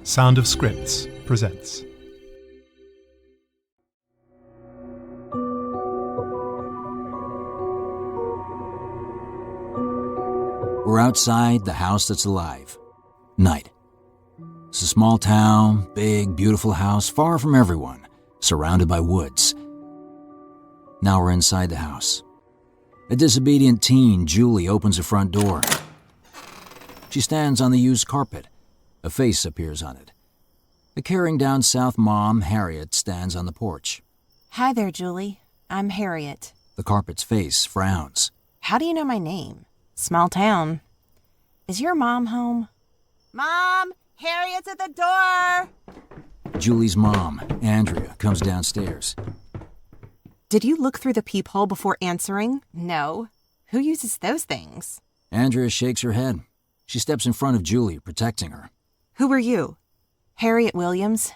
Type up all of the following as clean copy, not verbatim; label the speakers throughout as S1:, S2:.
S1: Sound of Scripts presents.
S2: We're outside the house that's alive. Night. It's a small town, big, beautiful house, far from everyone, surrounded by woods. Now we're inside the house. A disobedient teen, Julie, opens the front door. She stands on the used carpet. A face appears on it. A caring down south mom, Harriet, stands on the porch.
S3: Hi there, Julie. I'm Harriet.
S2: The carpet's face frowns.
S3: How do you know my name? Small town. Is your mom home? Mom! Harriet's at the door!
S2: Julie's mom, Andrea, comes downstairs.
S3: Did you look through the peephole before answering? No. Who uses those things?
S2: Andrea shakes her head. She steps in front of Julie, protecting her.
S3: Who are you? Harriet Williams.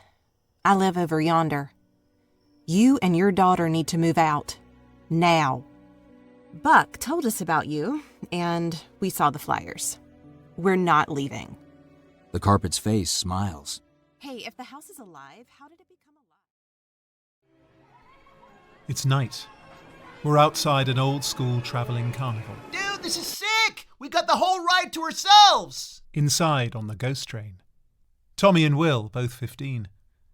S3: I live over yonder. You and your daughter need to move out. Now. Buck told us about you, and we saw the flyers. We're not leaving.
S2: The carpet's face smiles.
S3: Hey, if the house is alive, how did it become alive?
S1: It's night. We're outside an old-school travelling carnival.
S4: Dude, this is sick! We got the whole ride to ourselves!
S1: Inside on the ghost train. Tommy and Will, both 15,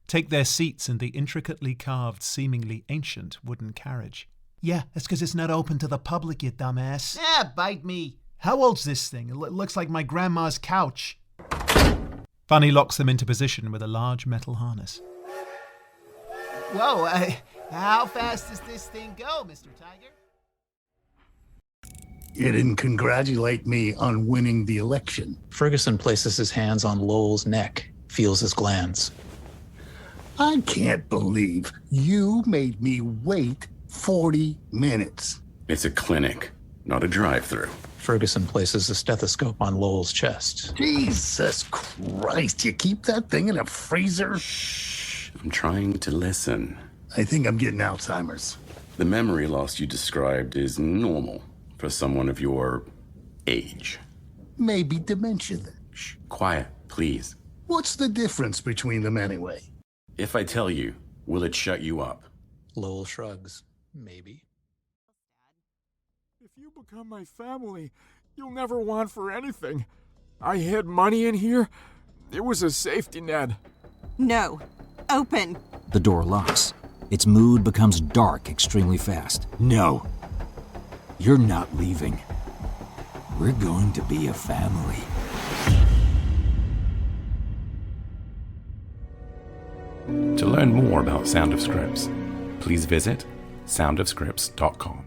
S1: take their seats in the intricately carved, seemingly ancient wooden carriage.
S5: Yeah, that's because it's not open to the public, you dumbass.
S4: Bite me.
S5: How old's this thing? It looks like my grandma's couch.
S1: Bunny locks them into position with a large metal harness.
S4: Whoa, how fast does this thing go, Mr. Tiger?
S6: You didn't congratulate me on winning the election.
S7: Ferguson places his hands on Lowell's neck, feels his glands.
S6: I can't believe you made me wait 40 minutes.
S8: It's a clinic, not a drive-through.
S7: Ferguson places a stethoscope on Lowell's chest.
S6: Jesus Christ, you keep that thing in a freezer?
S8: Shh, I'm trying to listen.
S6: I think I'm getting Alzheimer's.
S8: The memory loss you described is normal for someone of your age.
S6: Maybe dementia then.
S8: Shh, quiet, please.
S6: What's the difference between them anyway?
S8: If I tell you, will it shut you up?
S7: Lowell shrugs. Maybe.
S9: If you become my family, you'll never want for anything. I hid money in here. It was a safety net.
S3: No. Open.
S2: The door locks. Its mood becomes dark extremely fast. No. You're not leaving. We're going to be a family.
S8: To learn more about Sound of Scripts, please visit soundofscripts.com.